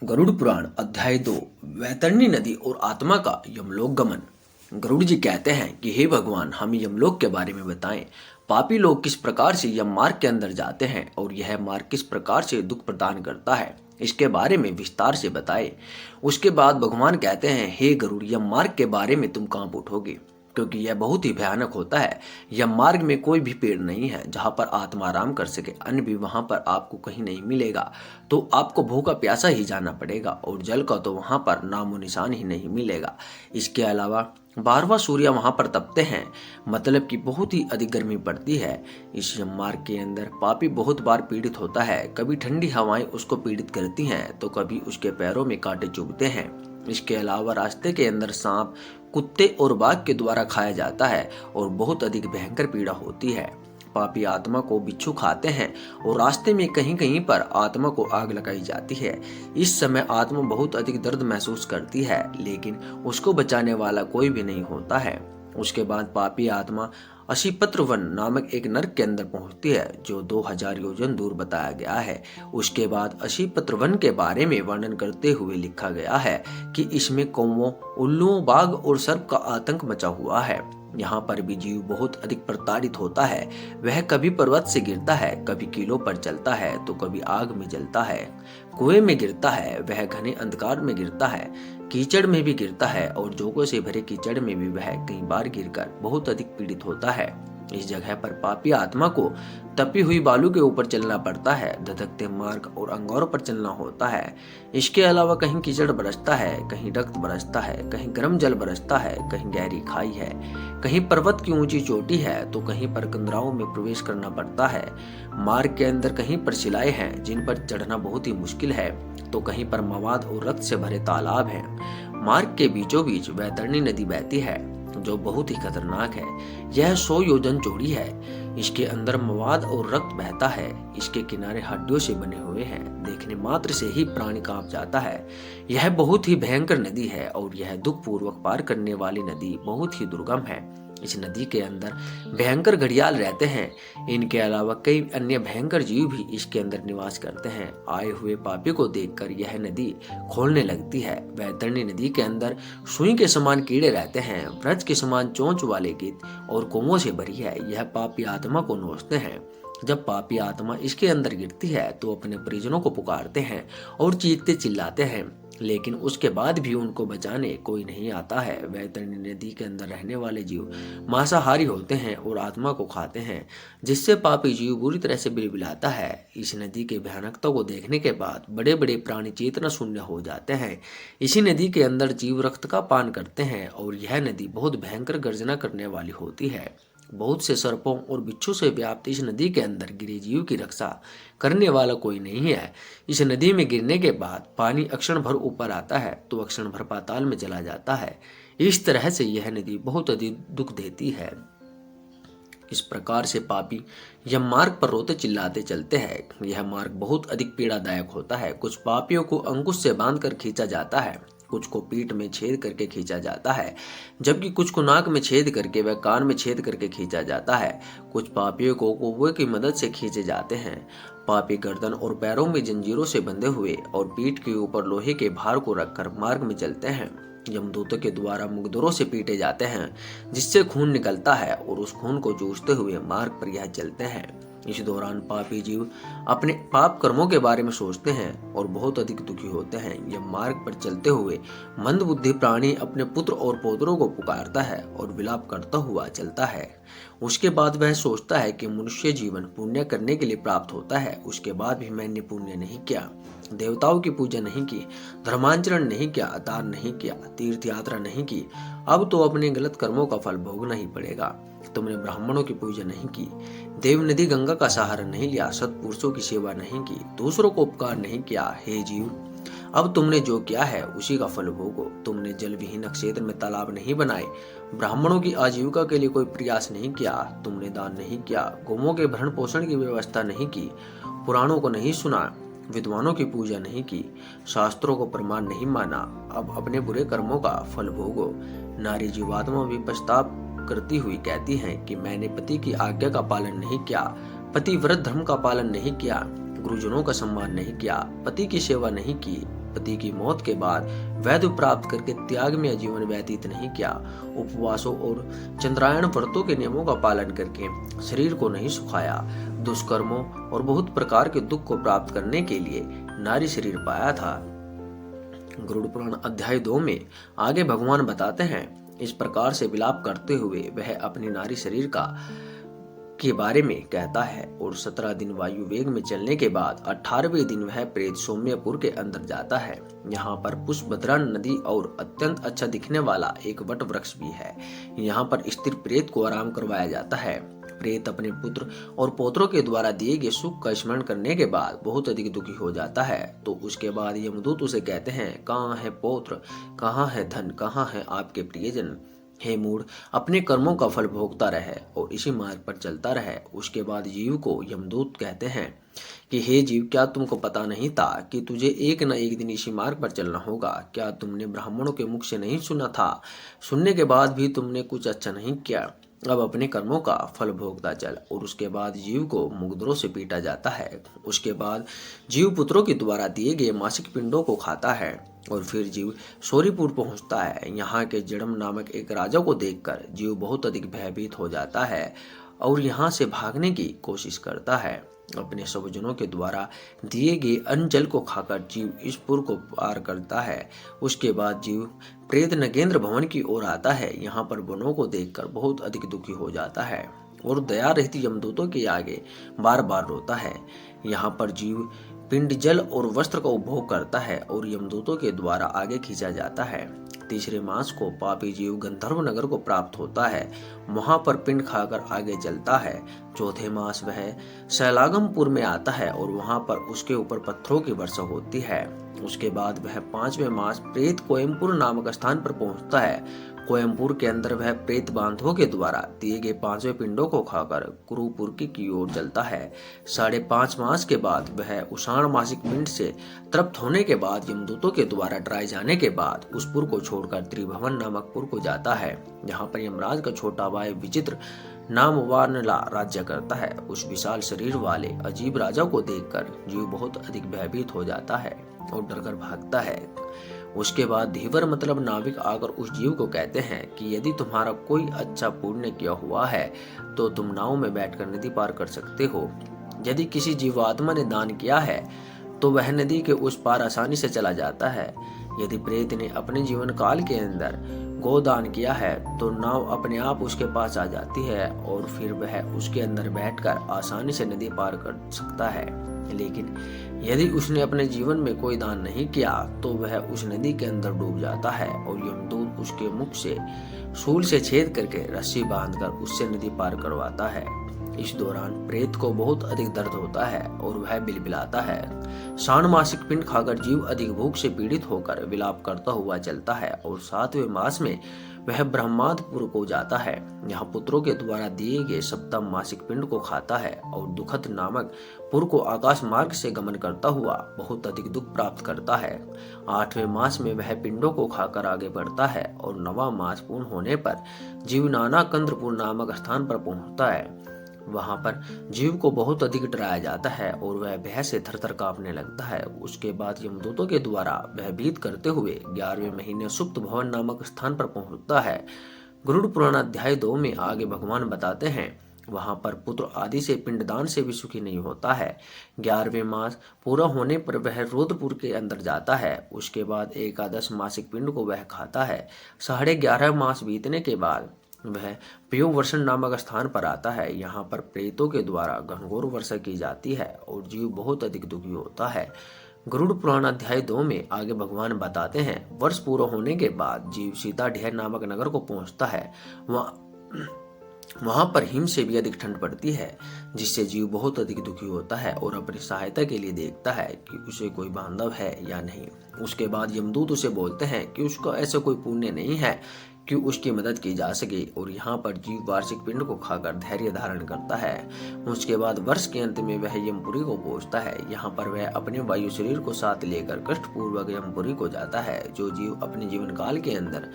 गरुड़ पुराण अध्याय 2 वैतरणी नदी और आत्मा का यमलोक गमन। गरुड़ जी कहते हैं कि हे भगवान, हमें यमलोक के बारे में बताएं। पापी लोग किस प्रकार से यम मार्ग के अंदर जाते हैं और यह मार्ग किस प्रकार से दुख प्रदान करता है, इसके बारे में विस्तार से बताए। उसके बाद भगवान कहते हैं, हे गरुड़, यम मार्ग के बारे में तुम कांप उठोगे, क्योंकि यह बहुत ही भयानक होता है। यम मार्ग में कोई भी पेड़ नहीं है जहाँ पर आत्मा आराम कर सके, अन्न भी वहाँ पर आपको कहीं नहीं मिलेगा। तो आपको भूखा प्यासा ही जाना पड़ेगा और जल का तो वहाँ पर नामो निशान ही नहीं मिलेगा। इसके अलावा 12वां सूर्य वहाँ पर तपते हैं, मतलब कि बहुत ही अधिक गर्मी पड़ती है। इस यम मार्ग के अंदर पापी बहुत बार पीड़ित होता है। कभी ठंडी हवाएं उसको पीड़ित करती हैं तो कभी उसके पैरों में कांटे चुभते हैं। इसके अलावा रास्ते के अंदर सांप, कुत्ते और बाघ के द्वारा खाया जाता है और बहुत अधिक भयंकर पीड़ा होती है। पापी आत्मा को बिच्छू खाते हैं और रास्ते में कहीं कहीं पर आत्मा को आग लगाई जाती है। इस समय आत्मा बहुत अधिक दर्द महसूस करती है, लेकिन उसको बचाने वाला कोई भी नहीं होता है। उसके बाद पापी आत्मा अशीपत्र वन नामक एक नरक के अंदर पहुंचती है, जो 2000 योजन दूर बताया गया है। उसके बाद अशीपत्र वन के बारे में वर्णन करते हुए लिखा गया है कि इसमें कौवों, उल्लुओं, बाघ और सर्प का आतंक मचा हुआ है। यहाँ पर भी जीव बहुत अधिक प्रताड़ित होता है। वह कभी पर्वत से गिरता है, कभी कीलों पर चलता है तो कभी आग में जलता है, कुएं में गिरता है, वह घने अंधकार में गिरता है, कीचड़ में भी गिरता है और जोगों से भरे कीचड़ में भी वह कई बार गिरकर बहुत अधिक पीड़ित होता है। इस जगह पर पापी आत्मा को तपी हुई बालू के ऊपर चलना पड़ता है, धधकते मार्ग और अंगारों पर चलना होता है। इसके अलावा कहीं कीचड़ बरसता है, कहीं रक्त बरसता है, कहीं गर्म जल बरसता है, कहीं गहरी खाई है, कहीं पर्वत की ऊंची चोटी है तो कहीं पर कंदराओं में प्रवेश करना पड़ता है। मार्ग के अंदर कहीं पर शिलाएं हैं जिन पर चढ़ना बहुत ही मुश्किल है, तो कहीं पर मवाद और रक्त से भरे तालाब हैं। मार्ग के बीचों बीच वैतरणी नदी बहती है, जो बहुत ही खतरनाक है। यह 100 योजन चौड़ी है। इसके अंदर मवाद और रक्त बहता है। इसके किनारे हड्डियों से बने हुए हैं। देखने मात्र से ही प्राणी कांप जाता है। यह बहुत ही भयंकर नदी है और यह दुख पूर्वक पार करने वाली नदी बहुत ही दुर्गम है। इस नदी के अंदर भयंकर घड़ियाल रहते हैं। इनके अलावा कई अन्य भयंकर जीव भी इसके अंदर निवास करते हैं। आए हुए पापी को देखकर यह नदी खोलने लगती है। वैतरणी नदी के अंदर सुई के समान कीड़े रहते हैं। व्रज के समान चोंच वाले कीट और कोमों से भरी है। यह पापी आत्मा को नोचते हैं। जब पापी आत्मा इसके अंदर गिरती है तो अपने परिजनों को पुकारते हैं और चीखते चिल्लाते हैं, लेकिन उसके बाद भी उनको बचाने कोई नहीं आता है। वैतरणी नदी के अंदर रहने वाले जीव मांसाहारी होते हैं और आत्मा को खाते हैं, जिससे पापी जीव बुरी तरह से बिलबिलाता है। इस नदी के भयानकता को देखने के बाद बड़े बड़े प्राणी चेतना शून्य हो जाते हैं। इसी नदी के अंदर जीव रक्त का पान करते हैं और यह नदी बहुत भयंकर गर्जना करने वाली होती है। बहुत से सर्पों और बिच्छू से व्याप्त इस नदी के अंदर गिरे जीव की रक्षा करने वाला कोई नहीं है। इस नदी में गिरने के बाद पानी अक्षण भर ऊपर आता है तो अक्षण भर पाताल में चला जाता है। इस तरह से यह नदी बहुत अधिक दुख देती है। इस प्रकार से पापी यह मार्ग पर रोते चिल्लाते चलते हैं। यह मार्ग बहुत अधिक पीड़ादायक होता है। कुछ पापियों को अंकुश से बांधकर खींचा जाता है, कुछ को पीठ में छेद करके खींचा जाता है, जबकि कुछ को नाक में छेद करके व कान में छेद करके खींचा जाता है। कुछ पापियों को कौवे की मदद से खींचे जाते हैं। पापी गर्दन और पैरों में जंजीरों से बंधे हुए और पीठ के ऊपर लोहे के भार को रखकर मार्ग में चलते हैं। यमदूतों के द्वारा मुकदरों से पीटे जाते हैं, जिससे खून निकलता है और उस खून को चूसते हुए मार्ग पर यह चलते हैं। इस दौरान पापी जीव अपने पाप कर्मों के बारे में सोचते हैं और बहुत अधिक दुखी होते हैं। यह मार्ग पर चलते हुए मंदबुद्धि प्राणी अपने पुत्र और पौत्रों को पुकारता है और विलाप करता हुआ चलता है। उसके बाद वह सोचता है कि मनुष्य जीवन पुण्य करने के लिए प्राप्त होता है। उसके बाद भी मैंने पुण्य नहीं किया, देवताओं की पूजा नहीं की, धर्मांचरण नहीं किया, दान नहीं किया, तीर्थ यात्रा नहीं की। अब तो अपने गलत कर्मों का फल भोगना ही पड़ेगा। तुमने ब्राह्मणों की पूजा नहीं की, देव नदी गंगा का सहारा नहीं लिया, सत्पुरुषों की सेवा नहीं की, दूसरों को उपकार नहीं किया। हे जीव, अब तुमने जो किया है उसी का फल भोगो। तुमने जल विहीन क्षेत्र में तालाब नहीं बनाए, ब्राह्मणों की आजीविका के लिए कोई प्रयास नहीं किया, तुमने दान नहीं किया, गौओं के भरण पोषण की व्यवस्था नहीं की, पुराणों को नहीं सुना, विद्वानों की पूजा नहीं की, शास्त्रों को प्रमाण नहीं माना। अब अपने बुरे कर्मों का फल भोगो। नारी जीवात्मा भी पश्चाताप करती हुई कहती हैं कि मैंने पति की आज्ञा का पालन नहीं किया, पतिव्रत धर्म का पालन नहीं किया, गुरुजनों का सम्मान नहीं किया, पति की सेवा नहीं की, पति की मौत के बाद वैद्य प्राप्त करके त्याग में जीवन व्यतीत नहीं किया। उपवासों और चंद्रायण व्रतों के नियमों का पालन करके शरीर को नहीं सुखाया। दुष्कर्मों और बहुत प्रकार के दुख को प्राप्त करने के लिए नारी शरीर पाया था। गरुड़ पुराण अध्याय 2 में आगे भगवान बताते हैं, इस प्रकार से विलाप करते हुए वह अपनी नारी शरीर के बारे में कहता है और 17 दिन वायु वेग में चलने के बाद 18वें दिन वह प्रेत सौम्यपुर के अंदर जाता है। यहाँ पर पुष्पभद्रा नदी और अत्यंत अच्छा दिखने वाला एक वट वृक्ष भी है। यहाँ पर स्थिर प्रेत को आराम करवाया जाता है। प्रेत अपने पुत्र और पौत्रों के द्वारा दिए गए सुख का स्मरण करने के बाद बहुत अधिक दुखी हो जाता है। तो उसके बाद यमदूत उसे कहते हैं, कहाँ है पौत्र, कहाँ है धन, कहाँ है आपके प्रियजन। हे मूढ़, अपने कर्मों का फल भोगता रहे और इसी मार्ग पर चलता रहे। उसके बाद जीव को यमदूत कहते हैं कि हे जीव, क्या तुमको पता नहीं था कि तुझे एक न एक दिन इसी मार्ग पर चलना होगा? क्या तुमने ब्राह्मणों के मुख से नहीं सुना था? सुनने के बाद भी तुमने कुछ अच्छा नहीं किया। अब अपने कर्मों का फल भोगता चल। और उसके बाद जीव को मुगदरों से पीटा जाता है। उसके बाद जीव पुत्रों के द्वारा दिए गए मासिक पिंडों को खाता है और फिर जीव सौरीपुर पहुंचता है। यहाँ के जड़म नामक एक राजा को देखकर जीव बहुत अधिक भयभीत हो जाता है और यहाँ से भागने की कोशिश करता है। अपने स्वजनों के द्वारा दिए गए अन्न जल को खाकर जीव इस पुर को पार करता है। उसके बाद जीव प्रेत नगेंद्र भवन की ओर आता है। यहाँ पर वनों को देखकर बहुत अधिक दुखी हो जाता है और दया रहित यमदूतों के आगे बार बार रोता है। यहाँ पर जीव पिंड, जल और वस्त्र का उपभोग करता है और यमदूतों के द्वारा आगे खींचा जाता है। तीसरे मास को पापी जीव गंधर्व नगर को प्राप्त होता है। वहां पर पिंड खाकर आगे चलता है। चौथे मास वह शैलागमपुर में आता है और वहां पर उसके ऊपर पत्थरों की वर्षा होती है। उसके बाद वह 5वें मास प्रेत कोयमपुर नामक स्थान पर पहुंचता है। कोयमपुर के अंदर वह प्रेत बांधवों के द्वारा दिए गए 5वें पिंडों को खाकर कुरुपुर की ओर चलता है। 5.5 मास के बाद वह उषाण मासिक पिंड से तृप्त होने के बाद यमदूतों के द्वारा डराए जाने के बाद उस पुर को छोड़कर त्रिभुवन नामक पुर को जाता है। यहाँ पर यमराज का छोटा भाई विचित्र नाम वानला राज्य करता है। उस विशाल शरीर वाले अजीब राजा को देखकर जीव बहुत अधिक भयभीत हो जाता है और डरकर भागता है। उसके बाद धीवर मतलब नाविक आकर उस जीव को कहते हैं कि यदि तुम्हारा कोई अच्छा पुण्य किया हुआ है तो तुम नाव में बैठकर नदी पार कर सकते हो। यदि किसी जीवात्मा ने दान किया है तो वह नदी के उस पार आसानी से चला जाता है। यदि प्रेत ने अपने जीवन काल के अंदर गोदान किया है तो नाव अपने आप उसके पास आ जाती है और फिर वह उसके अंदर बैठकर आसानी से नदी पार कर सकता है। लेकिन यदि उसने अपने जीवन में कोई दान नहीं किया तो वह उस नदी के अंदर डूब जाता है और यमदूत उसके मुख से शूल से छेद करके रस्सी बांधकर उससे नदी पार करवाता है। इस दौरान प्रेत को बहुत अधिक दर्द होता है और वह बिलबिलाता है। षाणमासिक पिंड खाकर जीव अधिक भूख से पीड़ित होकर विलाप करता हुआ चलता है और 7वें मास में वह ब्रह्मादपुर को जाता है। यहाँ पुत्रों के द्वारा दिए गए सप्तम मासिक पिंड को खाता है और दुखद नामक पुर को आकाश मार्ग से गमन करता हुआ बहुत अधिक दुख प्राप्त करता है। 8वें मास में वह पिंडों को खाकर आगे बढ़ता है और 9वां मास पूर्ण होने पर जीव नाना कंद्रपुर नामक स्थान पर पहुंचता है। वहां पर जीव को बहुत अधिक डराया जाता है और वह भय से थरथर कांपने लगता है। उसके बाद यमदूतों के द्वारा भयभीत करते हुए 11वें महीने सुप्त भवन नामक स्थान पर पहुंचता है। गरुड़ पुराण अध्याय 2 में आगे भगवान बताते हैं, वहां पर पुत्र आदि से पिंडदान से भी सुखी नहीं होता है। 11वें मास पूरा होने पर वह रोदपुर के अंदर जाता है। उसके बाद 11 मासिक पिंड को वह खाता है। 11.5 मास बीतने के बाद वह पयोवर्षण नामक स्थान पर आता है। यहाँ पर प्रेतों के द्वारा घनघोर वर्षा की जाती है और जीव बहुत अधिक दुखी होता है। गरुड़ पुराण अध्याय 2 में आगे भगवान बताते हैं, वर्ष पूरा होने के बाद जीव सीता ढेर नामक नगर को पहुंचता है। वहां पर हिम से भी अधिक ठंड पड़ती है, जिससे जीव बहुत अधिक दुखी होता है और अपनी सहायता के लिए देखता है कि उसे कोई बांधव है या नहीं। उसके बाद यमदूत उसे बोलते हैं कि उसका ऐसा कोई पुण्य नहीं है कि उसकी मदद की जा सके। और यहाँ पर जीव वार्षिक पिंड को खाकर धैर्य धारण करता है। उसके बाद वर्ष के अंत में वह यमपुरी को पहुंचता है। यहाँ पर वह अपने वायु शरीर को साथ लेकर कष्टपूर्वक यमपुरी को जाता है। जो जीव अपने जीवन काल के अंदर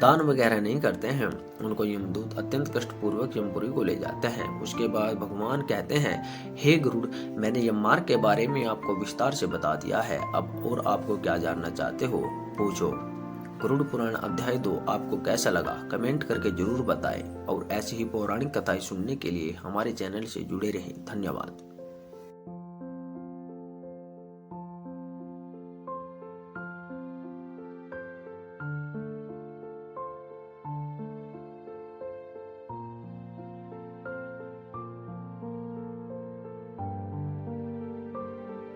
दान वगैरह नहीं करते हैं उनको यमदूत अत्यंत कष्टपूर्वक यमपुरी को ले जाते हैं। उसके बाद भगवान कहते हैं, हे गरुड़, मैंने यममार्ग के बारे में आपको विस्तार से बता दिया है, अब और आपको क्या जानना चाहते हो पूछो। गरुड़ पुराण अध्याय 2 आपको कैसा लगा कमेंट करके जरूर बताएं और ऐसी ही पौराणिक कथाएं सुनने के लिए हमारे चैनल से जुड़े रहें। धन्यवाद।